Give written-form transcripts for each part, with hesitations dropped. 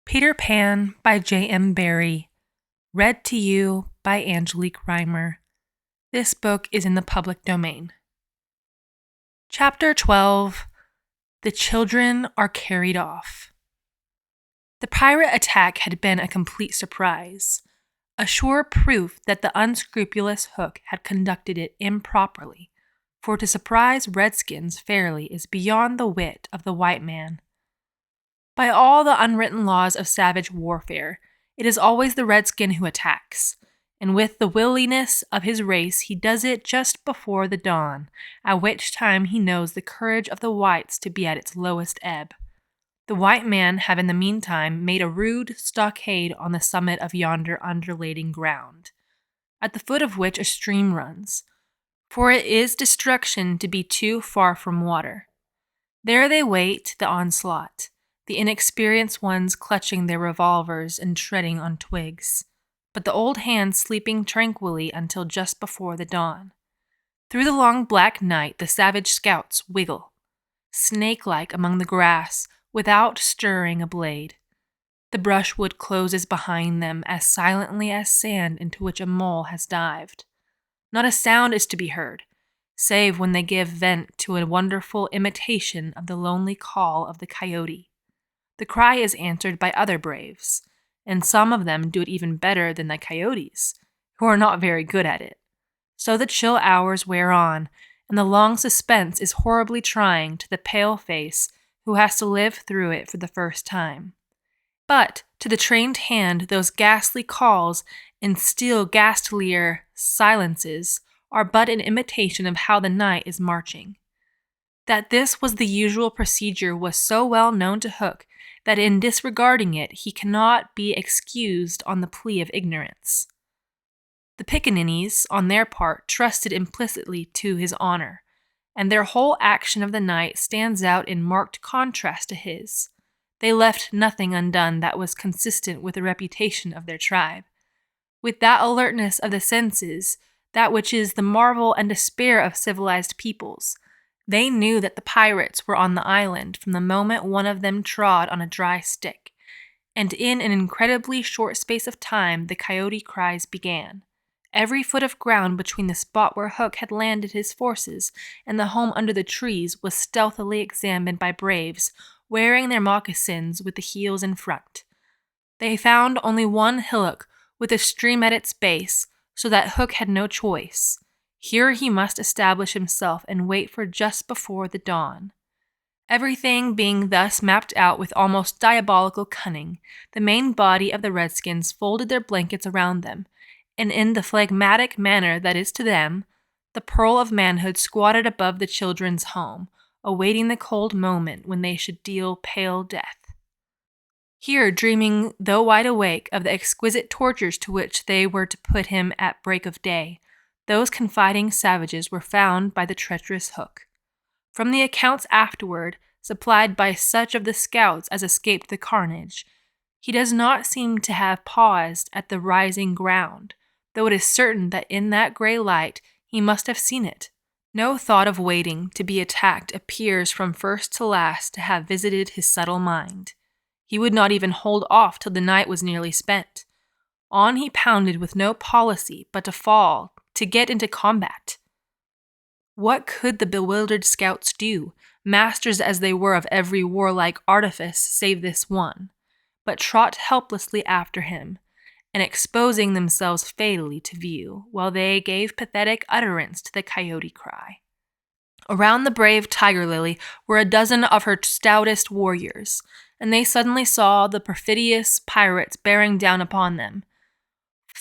Peter Pan by J.M.Berry, read to you by Angelique Reimer. This book is in the public domain. Chapter 12. The Children Are Carried Off. The pirate attack had been a complete surprise, a sure proof that the unscrupulous Hook had conducted it improperly, for to surprise Redskins fairly is beyond the wit of the white man. By all the unwritten laws of savage warfare, it is always the redskin who attacks, and with the williness of his race he does it just before the dawn, at which time he knows the courage of the whites to be at its lowest ebb. The white man have in the meantime made a rude stockade on the summit of yonder undulating ground, at the foot of which a stream runs, for it is destruction to be too far from water. There they wait the onslaught, the inexperienced ones clutching their revolvers and treading on twigs, but the old hands sleeping tranquilly until just before the dawn. Through the long black night the savage scouts wiggle, snake-like among the grass, without stirring a blade. The brushwood closes behind them as silently as sand into which a mole has dived. Not a sound is to be heard, save when they give vent to a wonderful imitation of the lonely call of the coyote. The cry is answered by other braves, and some of them do it even better than the coyotes, who are not very good at it. So the chill hours wear on, and the long suspense is horribly trying to the pale face who has to live through it for the first time. But to the trained hand, those ghastly calls and still ghastlier silences are but an imitation of how the night is marching. That this was the usual procedure was so well known to Hook that in disregarding it he cannot be excused on the plea of ignorance. The pickaninnies, on their part, trusted implicitly to his honor, and their whole action of the night stands out in marked contrast to his. They left nothing undone that was consistent with the reputation of their tribe. With that alertness of the senses, that which is the marvel and despair of civilized peoples, they knew that the pirates were on the island from the moment one of them trod on a dry stick, and in an incredibly short space of time the coyote cries began. Every foot of ground between the spot where Hook had landed his forces and the home under the trees was stealthily examined by braves, wearing their moccasins with the heels in front. They found only one hillock with a stream at its base, so that Hook had no choice. Here he must establish himself and wait for just before the dawn. Everything being thus mapped out with almost diabolical cunning, the main body of the Redskins folded their blankets around them, and in the phlegmatic manner that is to them, the pearl of manhood squatted above the children's home, awaiting the cold moment when they should deal pale death. Here, dreaming, though wide awake, of the exquisite tortures to which they were to put him at break of day, those confiding savages were found by the treacherous Hook. From the accounts afterward, supplied by such of the scouts as escaped the carnage, he does not seem to have paused at the rising ground, though it is certain that in that gray light he must have seen it. No thought of waiting to be attacked appears from first to last to have visited his subtle mind. He would not even hold off till the night was nearly spent. On he pounded with no policy but to fall, to get into combat. What could the bewildered scouts do, masters as they were of every warlike artifice save this one, but trot helplessly after him, and exposing themselves fatally to view, while they gave pathetic utterance to the coyote cry. Around the brave Tiger Lily were a dozen of her stoutest warriors, and they suddenly saw the perfidious pirates bearing down upon them.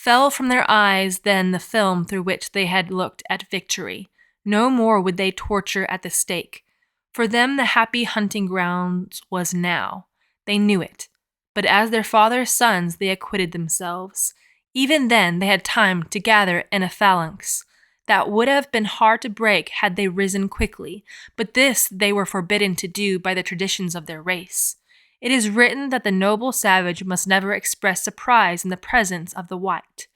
Fell from their eyes then the film through which they had looked at victory. No more would they torture at the stake. For them the happy hunting grounds was now. They knew it. But as their father's sons they acquitted themselves. Even then they had time to gather in a phalanx that would have been hard to break had they risen quickly, but this they were forbidden to do by the traditions of their race. It is written that the noble savage must never express surprise in the presence of the white.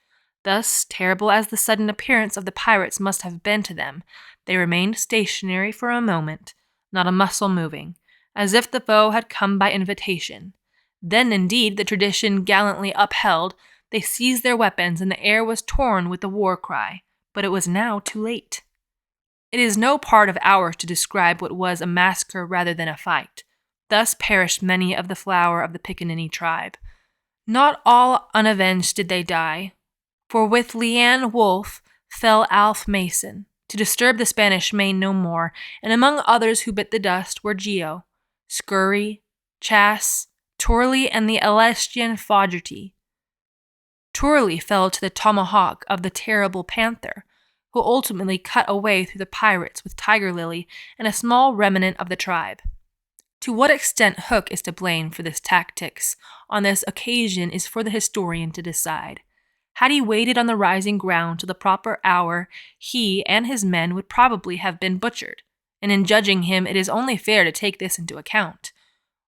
Thus, terrible as the sudden appearance of the pirates must have been to them, they remained stationary for a moment, not a muscle moving, as if the foe had come by invitation. Then, indeed, the tradition gallantly upheld, they seized their weapons, and the air was torn with the war cry. But it was now too late. It is no part of ours to describe what was a massacre rather than a fight. Thus perished many of the flower of the Pickaninny tribe. Not all unavenged did they die, for with Leanne Wolfe fell Alf Mason, to disturb the Spanish Main no more, and among others who bit the dust were Geo, Scurry, Chass, Torley, and the Alestian Fogerty. Torley fell to the tomahawk of the terrible Panther, who ultimately cut a way through the pirates with Tiger Lily and a small remnant of the tribe. To what extent Hook is to blame for this tactics on this occasion is for the historian to decide. Had he waited on the rising ground till the proper hour, he and his men would probably have been butchered, and in judging him it is only fair to take this into account.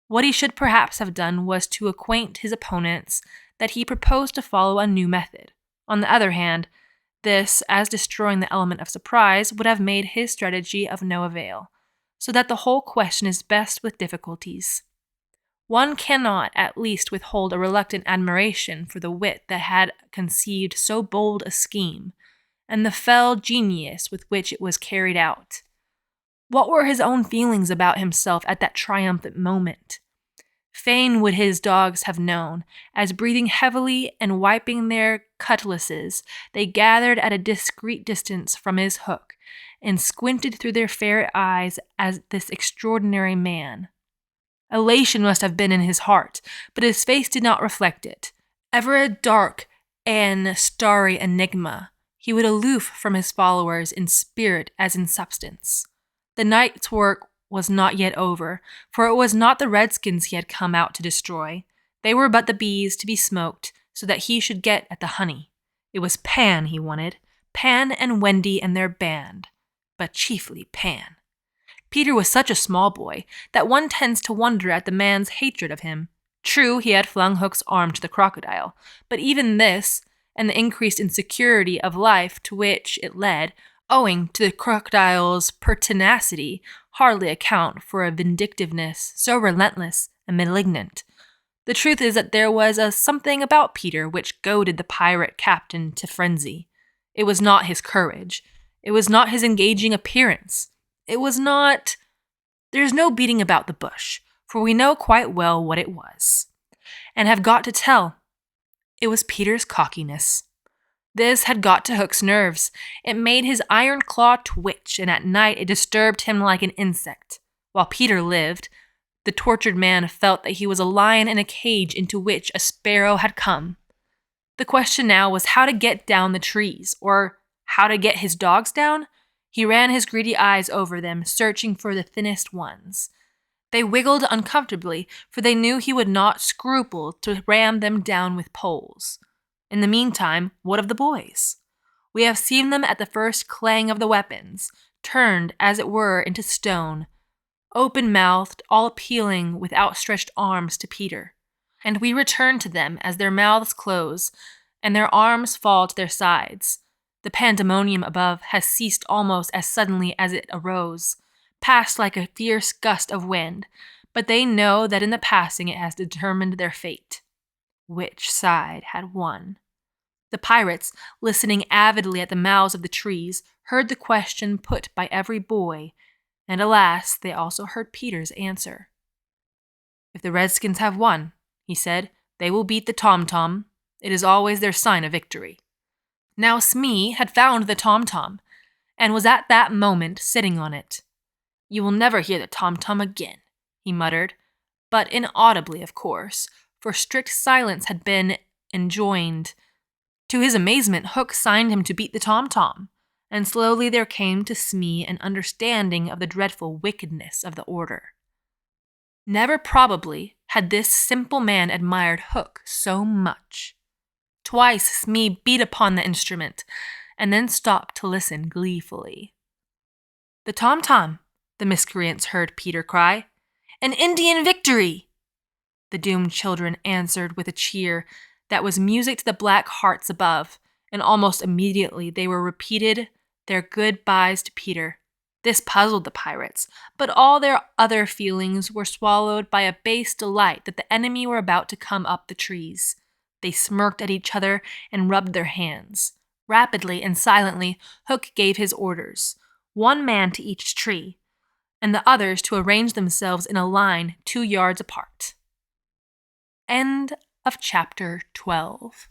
What he should perhaps have done was to acquaint his opponents that he proposed to follow a new method. On the other hand, this, as destroying the element of surprise, would have made his strategy of no avail, so that the whole question is best with difficulties. One cannot at least withhold a reluctant admiration for the wit that had conceived so bold a scheme, and the fell genius with which it was carried out. What were his own feelings about himself at that triumphant moment? Fain would his dogs have known, as breathing heavily and wiping their cutlasses, they gathered at a discreet distance from his hook, and squinted through their ferret eyes at this extraordinary man. Elation must have been in his heart, but his face did not reflect it. Ever a dark and starry enigma, he would aloof from his followers in spirit as in substance. The night's work was not yet over, for it was not the Redskins he had come out to destroy. They were but the bees to be smoked, so that he should get at the honey. It was Pan he wanted, Pan and Wendy and their band, but chiefly Pan. Peter was such a small boy that one tends to wonder at the man's hatred of him. True, he had flung Hook's arm to the crocodile, but even this, and the increased insecurity of life to which it led, owing to the crocodile's pertinacity, hardly account for a vindictiveness so relentless and malignant. The truth is that there was a something about Peter which goaded the pirate captain to frenzy. It was not his courage. It was not his engaging appearance. It was not... There's no beating about the bush, for we know quite well what it was, and have got to tell. It was Peter's cockiness. This had got to Hook's nerves. It made his iron claw twitch, and at night it disturbed him like an insect. While Peter lived, the tortured man felt that he was a lion in a cage into which a sparrow had come. The question now was how to get down the trees, or how to get his dogs down. He ran his greedy eyes over them, searching for the thinnest ones. They wiggled uncomfortably, for they knew he would not scruple to ram them down with poles. In the meantime, what of the boys? We have seen them at the first clang of the weapons, turned, as it were, into stone, open-mouthed, all appealing with outstretched arms to Peter. And we return to them as their mouths close, and their arms fall to their sides. The pandemonium above has ceased almost as suddenly as it arose, passed like a fierce gust of wind, but they know that in the passing it has determined their fate. Which side had won? The pirates, listening avidly at the mouths of the trees, heard the question put by every boy, and alas, they also heard Peter's answer. If the Redskins have won, he said, they will beat the tom-tom. It is always their sign of victory. Now Smee had found the tom-tom, and was at that moment sitting on it. You will never hear the tom-tom again, he muttered, but inaudibly, of course, for strict silence had been enjoined. To his amazement, Hook signed him to beat the tom-tom, and slowly there came to Smee an understanding of the dreadful wickedness of the order. Never probably had this simple man admired Hook so much. Twice Smee beat upon the instrument, and then stopped to listen gleefully. The tom-tom, the miscreants heard Peter cry. An Indian victory! The doomed children answered with a cheer that was music to the black hearts above, and almost immediately they were repeated their good-byes to Peter. This puzzled the pirates, but all their other feelings were swallowed by a base delight that the enemy were about to come up the trees. They smirked at each other and rubbed their hands. Rapidly and silently, Hook gave his orders, 1 man to each tree, and the others to arrange themselves in a line 2 yards apart. End of chapter 12.